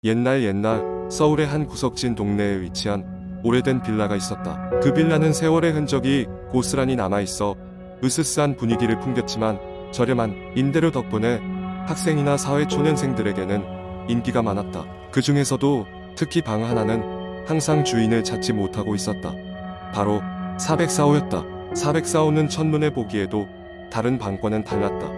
옛날 서울의 한 구석진 동네에 위치한 오래된 빌라가 있었다. 그 빌라는 세월의 흔적이 고스란히 남아있어 으스스한 분위기를 풍겼지만 저렴한 임대료 덕분에 학생이나 사회 초년생들에게는 인기가 많았다. 그 중에서도 특히 방 하나는 항상 주인을 찾지 못하고 있었다. 바로 404호였다. 404호는 첫눈에 보기에도 다른 방과는 달랐다.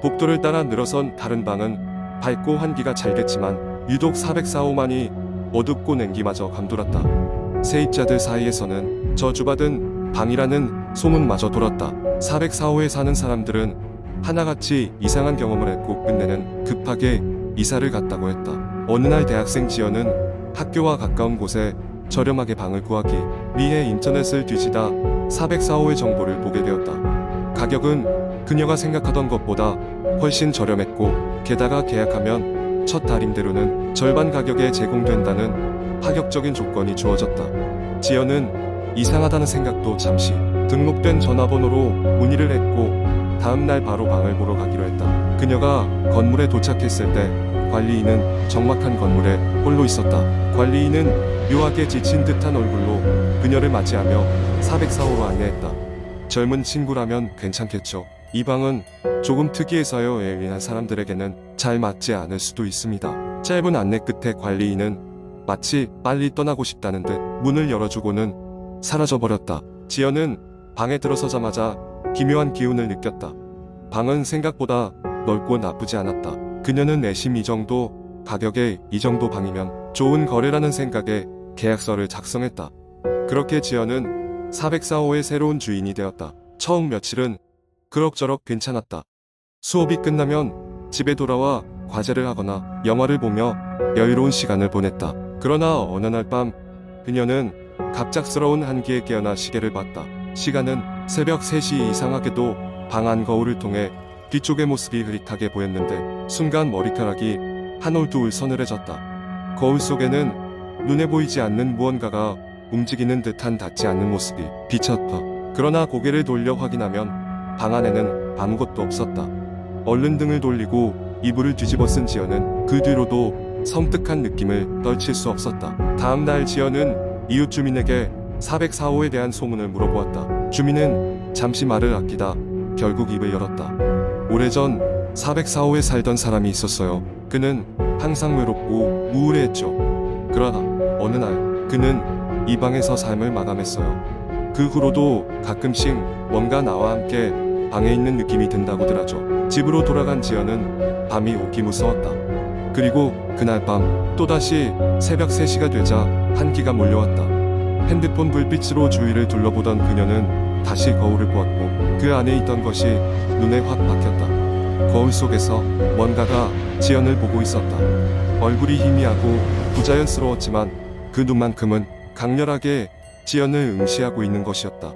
복도를 따라 늘어선 다른 방은 밝고 환기가 잘됐지만 유독 404호만이 어둡고 냉기마저 감돌았다. 세입자들 사이에서는 저주받은 방이라는 소문마저 돌았다. 404호에 사는 사람들은 하나같이 이상한 경험을 했고 끝내는 급하게 이사를 갔다고 했다. 어느 날 대학생 지연은 학교와 가까운 곳에 저렴하게 방을 구하기 위해 인터넷을 뒤지다 404호의 정보를 보게 되었다. 가격은 그녀가 생각하던 것보다 훨씬 저렴했고 게다가 계약하면 첫 달 임대료는 절반 가격에 제공된다는 파격적인 조건이 주어졌다. 지연은 이상하다는 생각도 잠시 등록된 전화번호로 문의를 했고 다음날 바로 방을 보러 가기로 했다. 그녀가 건물에 도착했을 때 관리인은 적막한 건물에 홀로 있었다. 관리인은 묘하게 지친 듯한 얼굴로 그녀를 맞이하며 404호로 안내했다. 젊은 친구라면 괜찮겠죠. 이 방은 조금 특이해서요. 예민한 사람들에게는 잘 맞지 않을 수도 있습니다. 짧은 안내 끝에 관리인은 마치 빨리 떠나고 싶다는 듯 문을 열어주고는 사라져버렸다. 지연은 방에 들어서자마자 기묘한 기운을 느꼈다. 방은 생각보다 넓고 나쁘지 않았다. 그녀는 내심 이 정도 가격에 이 정도 방이면 좋은 거래라는 생각에 계약서를 작성했다. 그렇게 지연은 404호의 새로운 주인이 되었다. 처음 며칠은 그럭저럭 괜찮았다. 수업이 끝나면 집에 돌아와 과제를 하거나 영화를 보며 여유로운 시간을 보냈다. 그러나 어느 날 밤 그녀는 갑작스러운 한기에 깨어나 시계를 봤다. 시간은 새벽 3시. 이상하게도 방 안 거울을 통해 뒤쪽의 모습이 흐릿하게 보였는데 순간 머리카락이 한 올 두 올 서늘해졌다. 거울 속에는 눈에 보이지 않는 무언가가 움직이는 듯한 닿지 않는 모습이 비쳤다. 그러나 고개를 돌려 확인하면 방 안에는 아무것도 없었다. 얼른 등을 돌리고 이불을 뒤집어 쓴 지연은 그 뒤로도 섬뜩한 느낌을 떨칠 수 없었다. 다음날 지연은 이웃 주민에게 404호에 대한 소문을 물어보았다. 주민은 잠시 말을 아끼다 결국 입을 열었다. 오래전 404호에 살던 사람이 있었어요. 그는 항상 외롭고 우울해했죠. 그러나 어느 날 그는 이 방에서 삶을 마감했어요. 그 후로도 가끔씩 뭔가 나와 함께 방에 있는 느낌이 든다고더라죠. 집으로 돌아간 지연은 밤이 오기 무서웠다. 그리고 그날 밤 또다시 새벽 3시가 되자 한기가 몰려왔다. 핸드폰 불빛으로 주위를 둘러보던 그녀는 다시 거울을 보았고 그 안에 있던 것이 눈에 확 박혔다. 거울 속에서 뭔가가 지연을 보고 있었다. 얼굴이 희미하고 부자연스러웠지만 그 눈만큼은 강렬하게 지연을 응시하고 있는 것이었다.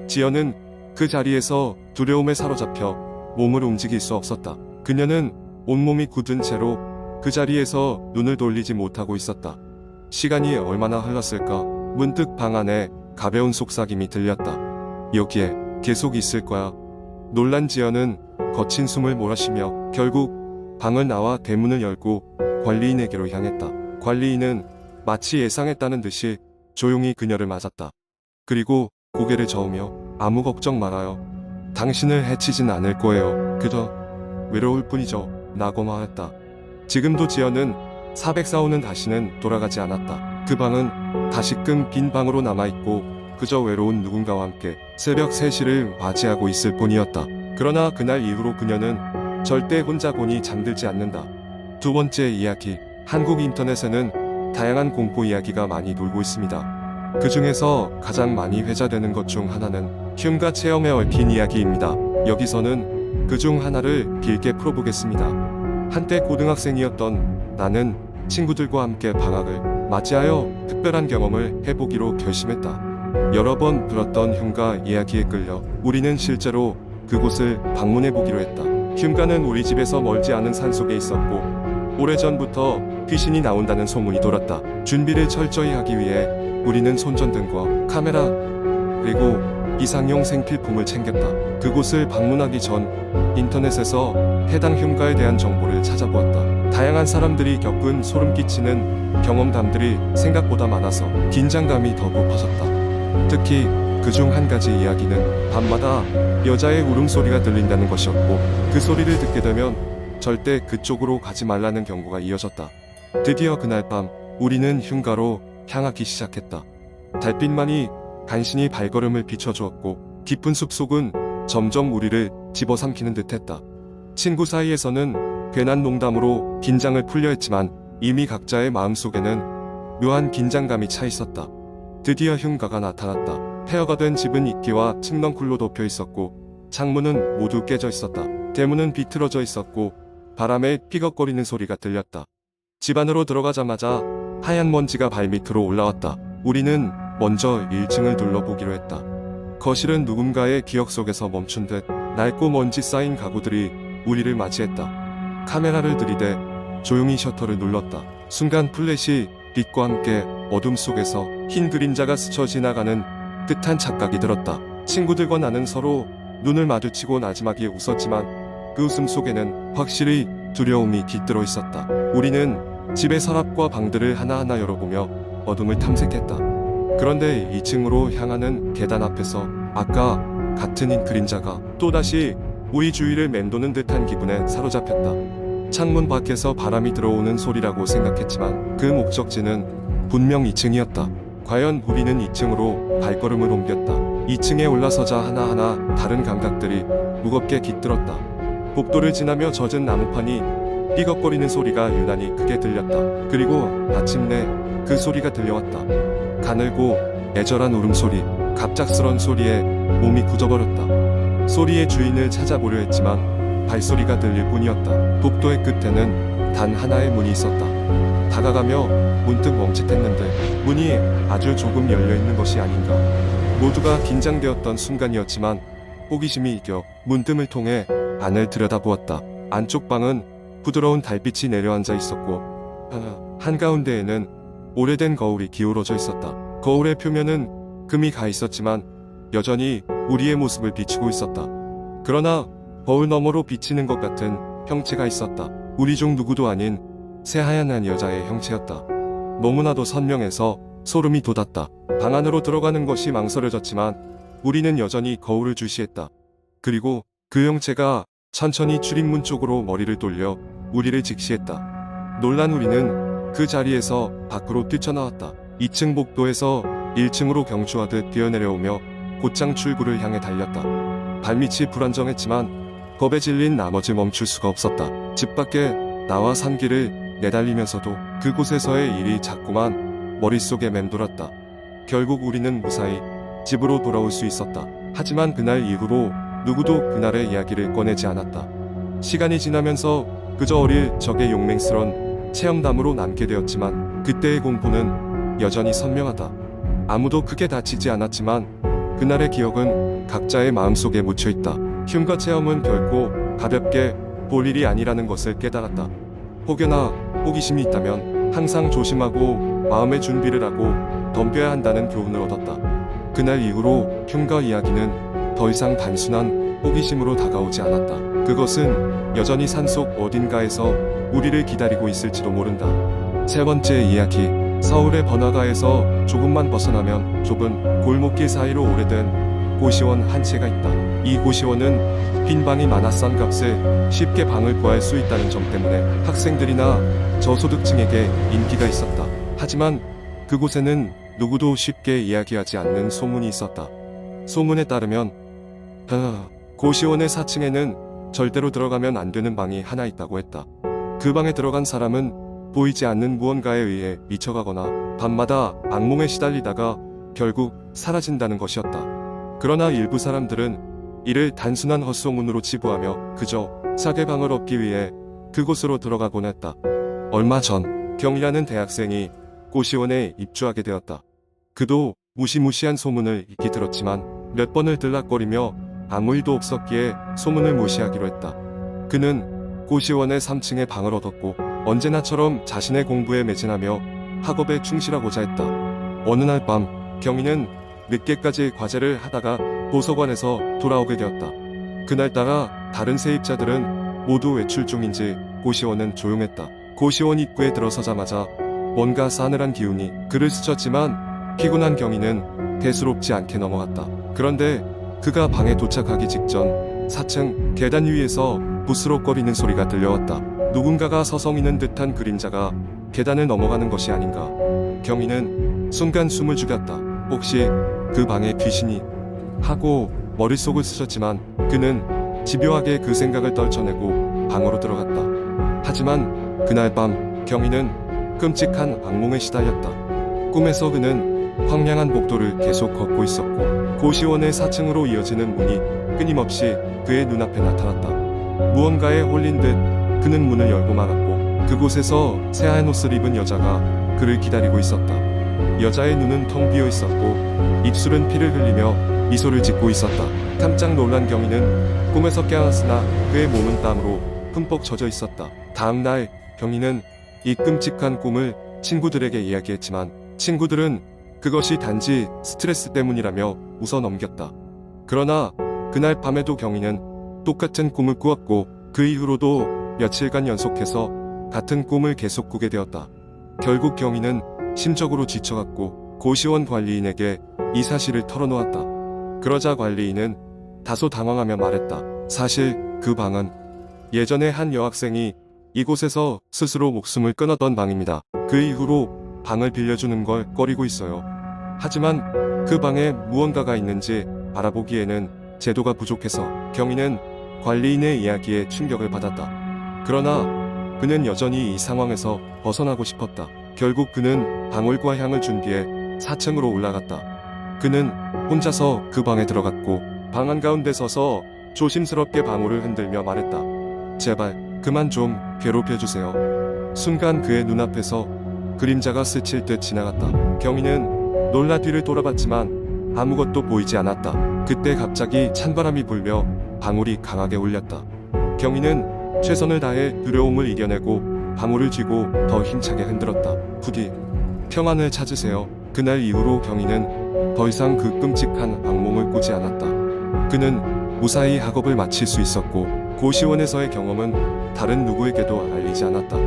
지연은 그 자리에서 두려움에 사로잡혀 몸을 움직일 수 없었다. 그녀는 온몸이 굳은 채로 그 자리에서 눈을 돌리지 못하고 있었다. 시간이 얼마나 흘렀을까? 문득 방 안에 가벼운 속삭임이 들렸다. 여기에 계속 있을 거야. 놀란 지연은 거친 숨을 몰아쉬며 결국 방을 나와 대문을 열고 관리인에게로 향했다. 관리인은 마치 예상했다는 듯이 조용히 그녀를 맞았다. 그리고 고개를 저으며 아무 걱정 말아요. 당신을 해치진 않을 거예요. 그저 외로울 뿐이죠. 라고 말했다. 지금도 지연은 404호는 다시는 돌아가지 않았다. 그 방은 다시금 빈 방으로 남아있고 그저 외로운 누군가와 함께 새벽 3시를 맞이하고 있을 뿐이었다. 그러나 그날 이후로 그녀는 절대 혼자곤히 잠들지 않는다. 두 번째 이야기. 한국 인터넷에는 다양한 공포 이야기가 많이 돌고 있습니다. 그 중에서 가장 많이 회자되는 것 중 하나는 흉가 체험에 얽힌 이야기입니다. 여기서는 그 중 하나를 길게 풀어보겠습니다. 한때 고등학생이었던 나는 친구들과 함께 방학을 맞이하여 특별한 경험을 해보기로 결심했다. 여러 번 들었던 흉가 이야기에 끌려 우리는 실제로 그곳을 방문해보기로 했다. 흉가는 우리 집에서 멀지 않은 산속에 있었고 오래전부터 귀신이 나온다는 소문이 돌았다. 준비를 철저히 하기 위해 우리는 손전등과 카메라 그리고 이상용 생필품을 챙겼다. 그곳을 방문하기 전 인터넷에서 해당 흉가에 대한 정보를 찾아보았다. 다양한 사람들이 겪은 소름 끼치는 경험담들이 생각보다 많아서 긴장감이 더 높아졌다. 특히 그중 한 가지 이야기는 밤마다 여자의 울음소리가 들린다는 것이었고, 그 소리를 듣게 되면 절대 그쪽으로 가지 말라는 경고가 이어졌다. 드디어 그날 밤 우리는 흉가로 향하기 시작했다. 달빛만이 간신히 발걸음을 비춰주었고, 깊은 숲속은 점점 우리를 집어삼키는 듯했다. 친구 사이에서는 괜한 농담으로 긴장을 풀려 했지만 이미 각자의 마음속에는 묘한 긴장감이 차 있었다. 드디어 흉가가 나타났다. 폐허가 된 집은 이끼와 칡넝쿨로 덮여 있었고, 창문은 모두 깨져 있었다. 대문은 비틀어져 있었고, 바람에 삐걱거리는 소리가 들렸다. 집 안으로 들어가자마자 하얀 먼지가 발밑으로 올라왔다. 우리는 먼저 1층을 둘러보기로 했다. 거실은 누군가의 기억 속에서 멈춘 듯 낡고 먼지 쌓인 가구들이 우리를 맞이했다. 카메라를 들이대 조용히 셔터를 눌렀다. 순간 플래시 빛과 함께 어둠 속에서 흰 그림자가 스쳐 지나가는 듯한 착각이 들었다. 친구들과 나는 서로 눈을 마주치고 나지막이 웃었지만 그 웃음 속에는 확실히 두려움이 깃들어 있었다. 우리는 집의 서랍과 방들을 하나하나 열어보며 어둠을 탐색했다. 그런데 2층으로 향하는 계단 앞에서 아까 같은 흰 그림자가 또다시 우리 주위를 맴도는 듯한 기분에 사로잡혔다. 창문 밖에서 바람이 들어오는 소리라고 생각했지만 그 목적지는 분명 2층이었다. 과연 우리는 2층으로 발걸음을 옮겼다. 2층에 올라서자 하나하나 다른 감각들이 무겁게 깃들었다. 복도를 지나며 젖은 나무판이 삐걱거리는 소리가 유난히 크게 들렸다. 그리고 마침내 그 소리가 들려왔다. 가늘고 애절한 울음소리, 갑작스런 소리에 몸이 굳어버렸다. 소리의 주인을 찾아보려 했지만 발소리가 들릴 뿐이었다. 복도의 끝에는 단 하나의 문이 있었다. 다가가며 문득 멈칫했는데 문이 아주 조금 열려있는 것이 아닌가. 모두가 긴장되었던 순간이었지만 호기심이 이겨 문틈을 통해 안을 들여다보았다. 안쪽 방은 부드러운 달빛이 내려앉아 있었고, 한가운데에는 오래된 거울이 기울어져 있었다. 거울의 표면은 금이 가 있었지만 여전히 우리의 모습을 비추고 있었다. 그러나 거울 너머로 비치는 것 같은 형체가 있었다. 우리 중 누구도 아닌 새하얀 한 여자의 형체였다. 너무나도 선명해서 소름이 돋았다. 방 안으로 들어가는 것이 망설여졌지만 우리는 여전히 거울을 주시했다. 그리고 그 형체가 천천히 출입문 쪽으로 머리를 돌려 우리를 직시했다. 놀란 우리는 그 자리에서 밖으로 뛰쳐나왔다. 2층 복도에서 1층으로 경주하듯 뛰어내려오며 곧장 출구를 향해 달렸다. 발밑이 불안정했지만 겁에 질린 나머지 멈출 수가 없었다. 집 밖에 나와 산길을 내달리면서도 그곳에서의 일이 자꾸만 머릿속에 맴돌았다. 결국 우리는 무사히 집으로 돌아올 수 있었다. 하지만 그날 이후로 누구도 그날의 이야기를 꺼내지 않았다. 시간이 지나면서 그저 어릴 적의 용맹스런 체험담으로 남게 되었지만 그때의 공포는 여전히 선명하다. 아무도 크게 다치지 않았지만 그날의 기억은 각자의 마음속에 묻혀있다. 흉가 체험은 결코 가볍게 볼 일이 아니라는 것을 깨달았다. 혹여나 호기심이 있다면 항상 조심하고 마음의 준비를 하고 덤벼야 한다는 교훈을 얻었다. 그날 이후로 흉가 이야기는 더 이상 단순한 호기심으로 다가오지 않았다. 그것은 여전히 산속 어딘가에서 우리를 기다리고 있을지도 모른다. 세 번째 이야기. 서울의 번화가에서 조금만 벗어나면 좁은 골목길 사이로 오래된 고시원 한 채가 있다. 이 고시원은 빈 방이 많아 싼 값에 쉽게 방을 구할 수 있다는 점 때문에 학생들이나 저소득층에게 인기가 있었다. 하지만 그곳에는 누구도 쉽게 이야기하지 않는 소문이 있었다. 소문에 따르면 고시원의 4층에는 절대로 들어가면 안 되는 방이 하나 있다고 했다. 그 방에 들어간 사람은 보이지 않는 무언가에 의해 미쳐가거나 밤마다 악몽에 시달리다가 결국 사라진다는 것이었다. 그러나 일부 사람들은 이를 단순한 헛소문으로 치부하며 그저 싸게 방을 얻기 위해 그곳으로 들어가곤 했다. 얼마 전 경이라는 대학생이 고시원에 입주하게 되었다. 그도 무시무시한 소문을 익히 들었지만 몇 번을 들락거리며 아무 일도 없었기에 소문을 무시하기로 했다. 그는 고시원의 3층에 방을 얻었고 언제나처럼 자신의 공부에 매진하며 학업에 충실하고자 했다. 어느 날 밤 경희는 늦게까지 과제를 하다가 도서관에서 돌아오게 되었다. 그날따라 다른 세입자들은 모두 외출 중인지 고시원은 조용했다. 고시원 입구에 들어서자마자 뭔가 싸늘한 기운이 그를 스쳤지만 피곤한 경희는 대수롭지 않게 넘어갔다. 그런데 그가 방에 도착하기 직전 4층 계단 위에서 부스럭거리는 소리가 들려왔다. 누군가가 서성이는 듯한 그림자가 계단을 넘어가는 것이 아닌가. 경희는 순간 숨을 죽였다. 혹시 그 방에 귀신이 하고 머릿속을 쓰셨지만 그는 집요하게 그 생각을 떨쳐내고 방으로 들어갔다. 하지만 그날 밤 경희는 끔찍한 악몽에 시달렸다. 꿈에서 그는 황량한 복도를 계속 걷고 있었고 고시원의 4층으로 이어지는 문이 끊임없이 그의 눈앞에 나타났다. 무언가에 홀린 듯 그는 문을 열고 말았고 그곳에서 새하얀 옷을 입은 여자가 그를 기다리고 있었다. 여자의 눈은 텅 비어 있었고 입술은 피를 흘리며 미소를 짓고 있었다. 깜짝 놀란 경희는 꿈에서 깨어났으나 그의 몸은 땀으로 흠뻑 젖어 있었다. 다음 날 경희는 이 끔찍한 꿈을 친구들에게 이야기했지만 친구들은 그것이 단지 스트레스 때문이라며 웃어 넘겼다. 그러나 그날 밤에도 경희는 똑같은 꿈을 꾸었고 그 이후로도 며칠간 연속해서 같은 꿈을 계속 꾸게 되었다. 결국 경희는 심적으로 지쳐갔고 고시원 관리인에게 이 사실을 털어놓았다. 그러자 관리인은 다소 당황하며 말했다. 사실 그 방은 예전에 한 여학생이 이곳에서 스스로 목숨을 끊었던 방입니다. 그 이후로 방을 빌려주는 걸 꺼리고 있어요. 하지만 그 방에 무언가가 있는지 알아보기에는 제도가 부족해서 경희는 관리인의 이야기에 충격을 받았다. 그러나 그는 여전히 이 상황에서 벗어나고 싶었다. 결국 그는 방울과 향을 준비해 4층으로 올라갔다. 그는 혼자서 그 방에 들어갔고 방 한가운데 서서 조심스럽게 방울을 흔들며 말했다. 제발 그만 좀 괴롭혀주세요. 순간 그의 눈앞에서 그림자가 스칠 듯 지나갔다. 경희는 놀라 뒤를 돌아봤지만 아무것도 보이지 않았다. 그때 갑자기 찬바람이 불며 방울이 강하게 울렸다. 경희는 최선을 다해 두려움을 이겨내고 방울을 쥐고 더 힘차게 흔들었다. 부디 평안을 찾으세요. 그날 이후로 경희는 더 이상 그 끔찍한 악몽을 꾸지 않았다. 그는 무사히 학업을 마칠 수 있었고 고시원에서의 경험은 다른 누구에게도 알리지 않았다.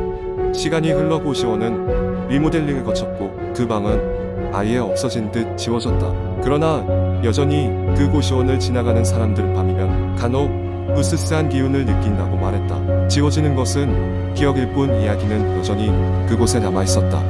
시간이 흘러 고시원은 리모델링을 거쳤고 그 방은 아예 없어진 듯 지워졌다. 그러나 여전히 그 고시원을 지나가는 사람들은 밤이면 간혹 으스스한 기운을 느낀다고 말했다. 지워지는 것은 기억일 뿐 이야기는 여전히 그곳에 남아있었다.